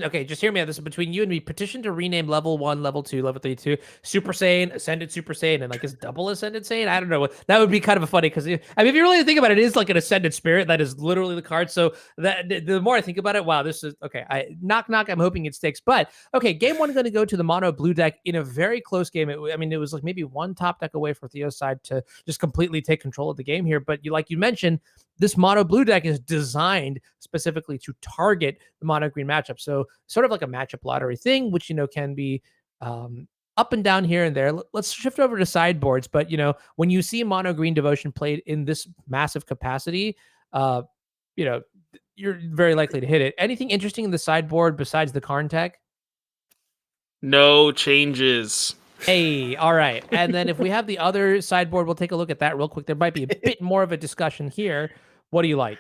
Okay, just hear me out. This is between you and me. Petition to rename level 1, level 2, level 3 to Super Saiyan, Ascended Super Saiyan, and like is double Ascended Saiyan. I don't know. That would be kind of a funny because I mean, if you really think about it, it is like an Ascended Spirit. That is literally the card. So that the more I think about it, wow, this is okay. Knock. I'm hoping it sticks. But okay, game 1 going to go to the mono blue deck in a very close game. I mean, it was like maybe 1 top deck away for Theo's side to just completely take control of the game here. But like you mentioned, this mono blue deck is designed specifically to target the mono green matchup. So sort of like a matchup lottery thing, which, can be up and down here and there. Let's shift over to sideboards. But, when you see mono green devotion played in this massive capacity, you're very likely to hit it. Anything interesting in the sideboard besides the Karn tech? no changes. Hey, all right. And then if we have the other sideboard, we'll take a look at that real quick. There might be a bit more of a discussion here. What do you like?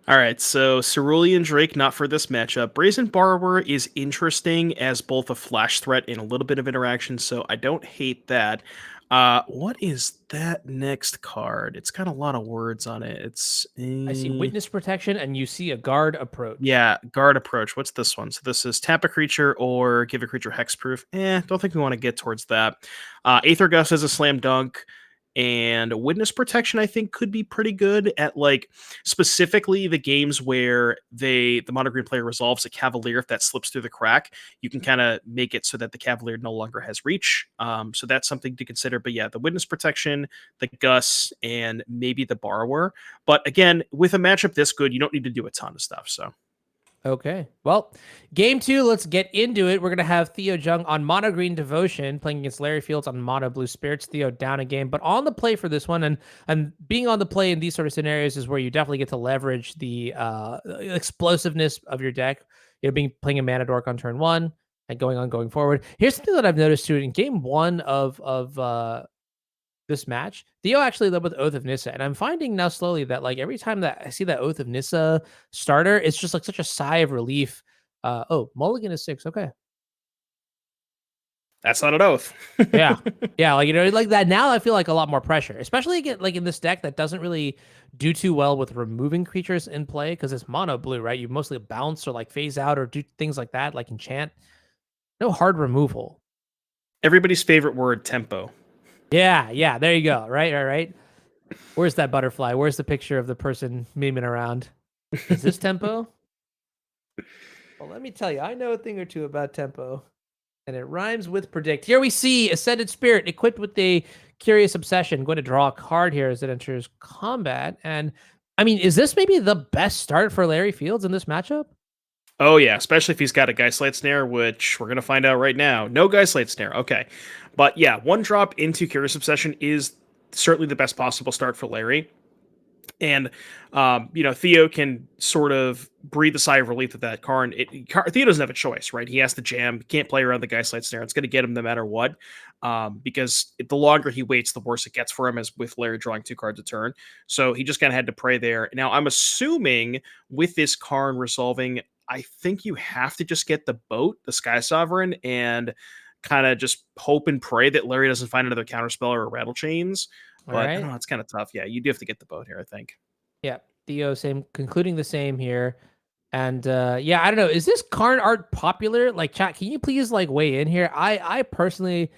All right, so Cerulean Drake, not for this matchup. Brazen Borrower is interesting as both a flash threat and a little bit of interaction, so I don't hate that. What is that next card? It's got a lot of words on it. I see Witness Protection, and you see a Guard Approach. Yeah, Guard Approach. What's this one? So this is tap a creature or give a creature hexproof. Don't think we want to get towards that. Aether Gust is a slam dunk. And Witness Protection, I think, could be pretty good at like specifically the games where the mono green player resolves a Cavalier. If that slips through the crack, you can kind of make it so that the Cavalier no longer has reach. So that's something to consider. But yeah, the Witness Protection, the Gus, and maybe the Borrower. But again, with a matchup this good, you don't need to do a ton of stuff. So Okay. Well, game 2, let's get into it. We're going to have Theo Jung on Mono Green Devotion playing against Larry Fields on Mono Blue Spirits. Theo down a game, but on the play for this one. And being on the play in these sort of scenarios is where you definitely get to leverage the explosiveness of your deck. Playing a Mana Dork on turn 1 and going forward. Here's something that I've noticed too in game 1 of this match. Theo actually led with Oath of Nissa, and I'm finding now slowly that like every time that I see that Oath of Nissa starter, it's just like such a sigh of relief. Oh, Mulligan is 6. Okay. That's not an oath. Yeah. Yeah, like like that now I feel like a lot more pressure, especially again like in this deck that doesn't really do too well with removing creatures in play because it's mono blue, right? You mostly bounce or like phase out or do things like that, like enchant. No hard removal. Everybody's favorite word, tempo. Yeah, there you go. Right. Where's that butterfly? Where's the picture of the person memeing around? Is this tempo? Well, let me tell you, I know a thing or two about tempo, and it rhymes with predict. Here we see Ascended Spirit equipped with the Curious Obsession. Going to draw a card here as it enters combat. And I mean, is this maybe the best start for Larry Fields in this matchup? Oh yeah, especially if he's got a Geistlight Snare, which we're gonna find out right now. No Geistlight Snare, okay. But yeah, 1-drop into Curious Obsession is certainly the best possible start for Larry. And Theo can sort of breathe a sigh of relief with that Karn. Theo doesn't have a choice, right? He has to jam. He can't play around the Geistlight Snare. It's going to get him no matter what. Because the longer he waits, the worse it gets for him, as with Larry drawing 2 cards a turn. So he just kind of had to pray there. Now, I'm assuming with this Karn resolving, I think you have to just get the boat, the Sky Sovereign, and kind of just hope and pray that Larry doesn't find another Counterspell or Rattle Chains. All But I right. don't know, it's kind of tough. Yeah, you do have to get the boat here, I think. Yeah. Theo, same, concluding the same here. And yeah, I don't know. Is this Karn art popular? Like, chat, can you please like weigh in here? I personally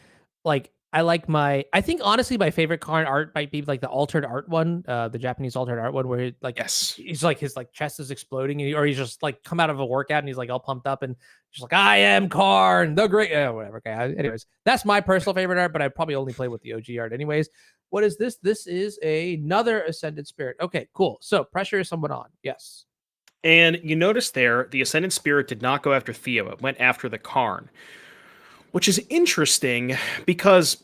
like. I think honestly, my favorite Karn art might be like the altered art one, the Japanese altered art one, where Yes. he's like his like chest is exploding, or he's just like come out of a workout and he's like all pumped up and just like I am Karn, the great, whatever. Okay, anyways, that's my personal favorite art, but I probably only play with the OG art, anyways. What is this? This is another Ascended Spirit. Okay, cool. So pressure is somewhat on. Yes. And you notice there, the Ascendant Spirit did not go after Theo. It went after the Karn, which is interesting because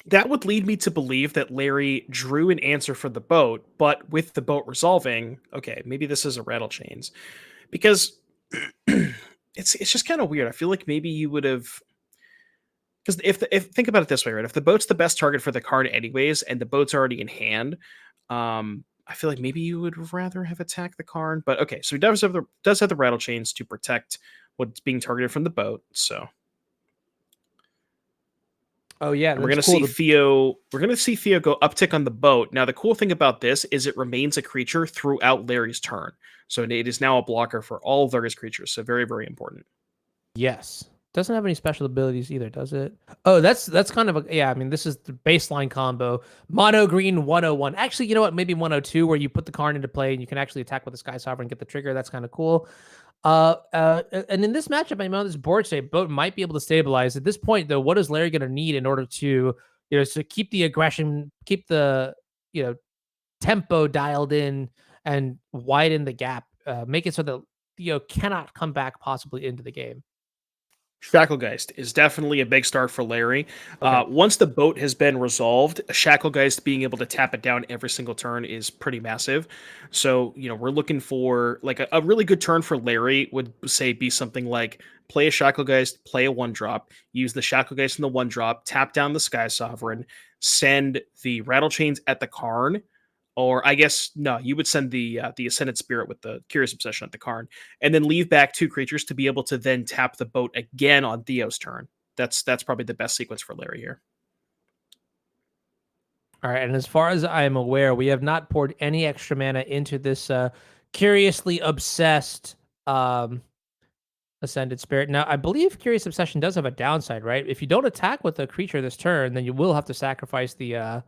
that would lead me to believe that Larry drew an answer for the boat, but with the boat resolving, okay, maybe this is a Rattle Chains. Because it's just kind of weird. I feel like maybe you would have, because if think about it this way, right? If the boat's the best target for the card anyways, and the boat's already in hand, I feel like maybe you would rather have attacked the Karn. But okay, so he does have the Rattle Chains to protect what's being targeted from the boat. So Oh yeah, we're gonna cool. see Theo. We're gonna see Theo go uptick on the boat. Now the cool thing about this is it remains a creature throughout Larry's turn, so it is now a blocker for all of Larry's creatures. So very, very important. Yes. Doesn't have any special abilities either, does it? Oh, that's kind of a, yeah, I mean, this is the baseline combo. Mono green 101. Actually, you know what? Maybe 102 where you put the Karn into play and you can actually attack with the Sky Sovereign and get the trigger. That's kind of cool. And in this matchup, I'm on this board state, boat might be able to stabilize. At this point, though, what is Larry going to need in order to, to keep the aggression, keep the, tempo dialed in and widen the gap, make it so that Theo cannot come back possibly into the game? Shacklegeist is definitely a big start for Larry. Okay. Once the boat has been resolved, Shacklegeist being able to tap it down every single turn is pretty massive. So, we're looking for like a really good turn for Larry would say be something like play a Shacklegeist, play a 1-drop, use the Shacklegeist in the 1-drop, tap down the Sky Sovereign, send the Rattle Chains at the Karn. Or I guess no, you would send the Ascendant Spirit with the Curious Obsession at the Karn, and then leave back 2 creatures to be able to then tap the boat again on Theo's turn. That's probably the best sequence for Larry here. All right, and as far as I am aware, we have not poured any extra mana into this curiously obsessed Ascended Spirit. Now, I believe Curious Obsession does have a downside, right? If you don't attack with a creature this turn, then you will have to sacrifice the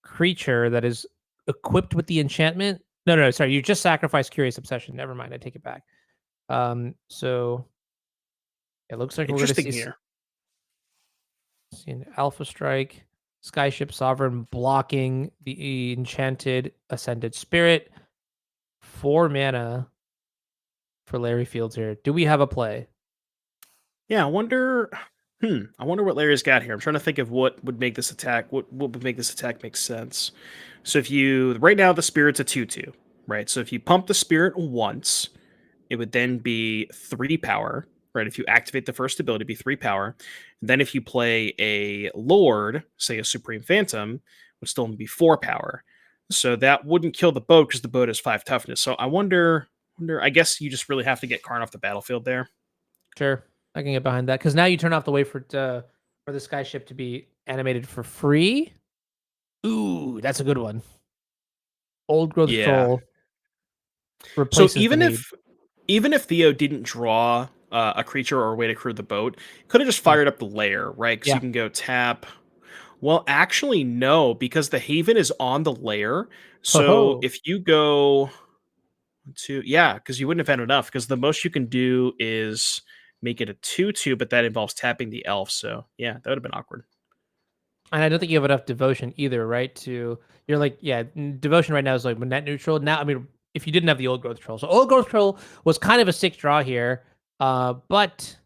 creature that is equipped with the enchantment. No, sorry, you just sacrifice Curious Obsession. Never mind, I take it back. So it looks like we're going to see an Alpha Strike, Skyship Sovereign blocking the enchanted Ascended Spirit. 4 mana. for Larry Fields here. Do we have a play? Yeah, I wonder. I wonder what Larry's got here. I'm trying to think of what would make this attack. What would make this attack make sense? So if you right now the spirit's a 2/2, right? So if you pump the spirit once, it would then be 3 power, right? If you activate the first ability, it'd be 3 power. And then if you play a Lord, say a Supreme Phantom, it would still only be 4 power. So that wouldn't kill the boat because the boat has 5 toughness. So I wonder. I guess you just really have to get Karn off the battlefield there. Sure, I can get behind that because now you turn off the way for the skyship to be animated for free. Ooh, that's a good one. Old growth Yeah. troll So replaces the need. even if Theo didn't draw a creature or a way to crew the boat, could have just fired up the lair, right? Because Yeah. you can go tap. Well, actually, no, because the Haven is on the lair. So Ho-ho. if you go to because you wouldn't have had enough. Because the most you can do is make it a 2/2, but that involves tapping the elf. So yeah, that would have been awkward. And I don't think you have enough devotion either, right? You're like, yeah, devotion right now is like net neutral. Now, I mean, if you didn't have the old growth troll, so old growth troll was kind of a sick draw here, but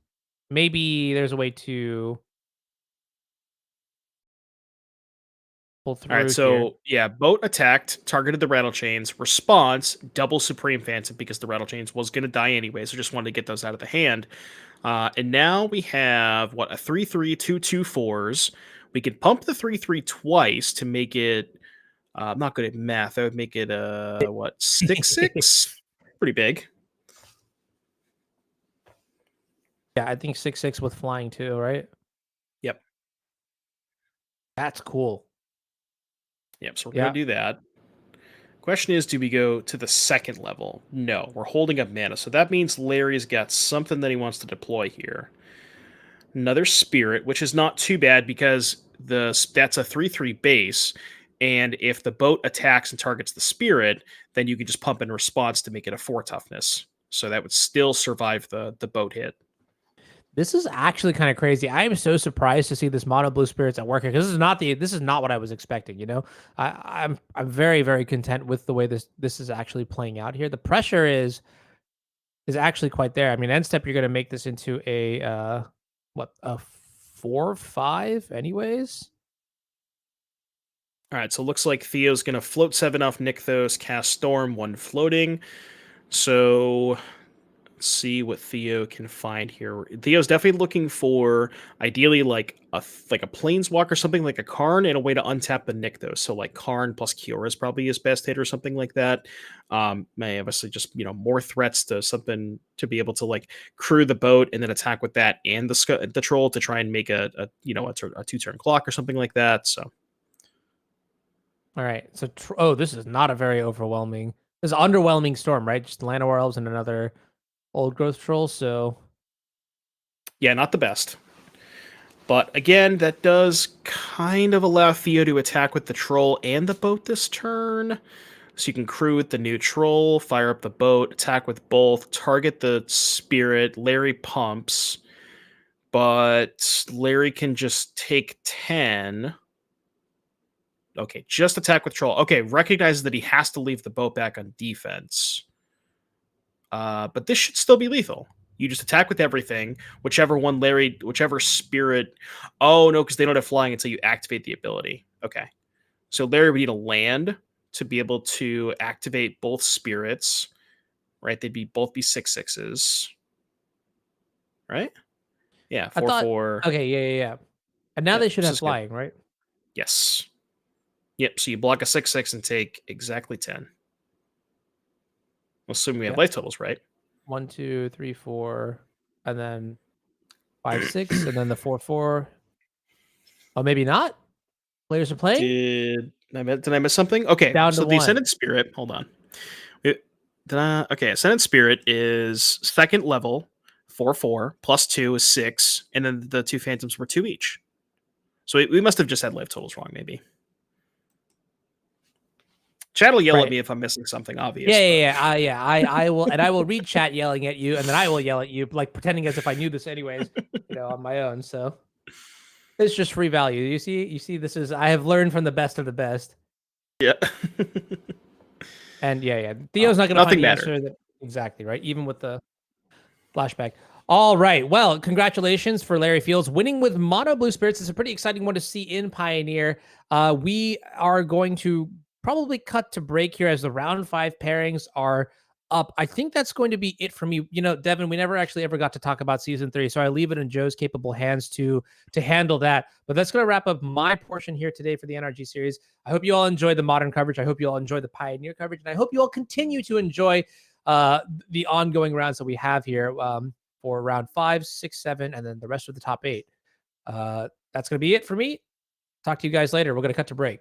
maybe there's a way to pull All right, through here. so yeah, boat attacked, targeted the rattle chains. Response, double Supreme Phantom because the rattle chains was going to die anyway, so just wanted to get those out of the hand. And now we have a 3/3, 2/2/4s. We can pump the 3/3 twice to make it. I'm not good at math. That would make it 6/6? Pretty big. Yeah, I think 6/6 with flying too, right? Yep. That's cool. Yep. So we're Yeah. gonna do that. Question is, do we go to the second level? No, we're holding up mana. So that means Larry's got something that he wants to deploy here. Another spirit, which is not too bad because that's a 3/3 base. And if the boat attacks and targets the spirit, then you can just pump in response to make it a 4 toughness. So that would still survive the boat hit. This is actually kind of crazy. I am so surprised to see this mono blue spirits at work here because this is not what I was expecting. You know, I'm very very content with the way this is actually playing out here. The pressure is actually quite there. I mean, end step you're going to make this into a a 4/5 anyways. All right, so it looks like Theo's going to float 7 off Nykthos, cast Storm, 1 floating. So let's see what Theo can find here. Theo's definitely looking for ideally like a planeswalker, something like a Karn, and a way to untap the Nykthos. So like Karn plus Kiora is probably his best hit or something like that. May obviously just more threats to something to be able to like crew the boat and then attack with that and the troll to try and make a 2-turn clock or something like that. So. All right. So this is not a very overwhelming. This is underwhelming storm, right? Just Llanowar elves and another old growth troll. So Yeah, not the best. But again, that does kind of allow Theo to attack with the troll and the boat this turn. So you can crew with the new troll, fire up the boat, attack with both, target the spirit. Larry pumps, but Larry can just take 10. Okay, just attack with troll. Okay, recognizes that he has to leave the boat back on defense. But this should still be lethal. You just attack with everything, whichever spirit. Oh no, because they don't have flying until you activate the ability. Okay, so Larry would need a land to be able to activate both spirits. Right, they'd both be 6/6s. Right? Yeah, 4/4. Okay, yeah. And now Yep, they should this have is good. flying, right? Yes. Yep. So you block a 6/6 and take exactly 10. Assuming we have Yeah. life totals, right? 1, 2, 3, 4, and then 5, 6, and then the 4/4. Oh, maybe not. Players are playing Did I miss something? Okay, down so to the 1. Ascended Spirit. Hold on. Ascended Spirit is second level, 4/4 plus 2 is 6, and then the 2 Phantoms were 2 each. So we must have just had life totals wrong, maybe. Chat will yell at me if I'm missing something obvious. I will, and I will read chat yelling at you, and then I will yell at you, like pretending as if I knew this anyways, on my own. So it's just free value. You see, I have learned from the best of the best. Yeah. And Theo's not going to find the matter. answer exactly right, even with the Flashback. All right. Well, congratulations for Larry Fields winning with Mono Blue Spirits. It's a pretty exciting one to see in Pioneer. We are going to probably cut to break here as the round 5 pairings are up. I think that's going to be it for me. You know, Devin, we never actually ever got to talk about season 3, so I leave it in Joe's capable hands to handle that. But that's going to wrap up my portion here today for the NRG series. I hope you all enjoy the modern coverage. I hope you all enjoy the Pioneer coverage, and I hope you all continue to enjoy the ongoing rounds that we have here for round 5, 6, 7, and then the rest of the top 8. That's going to be it for me. Talk to you guys later. We're going to cut to break.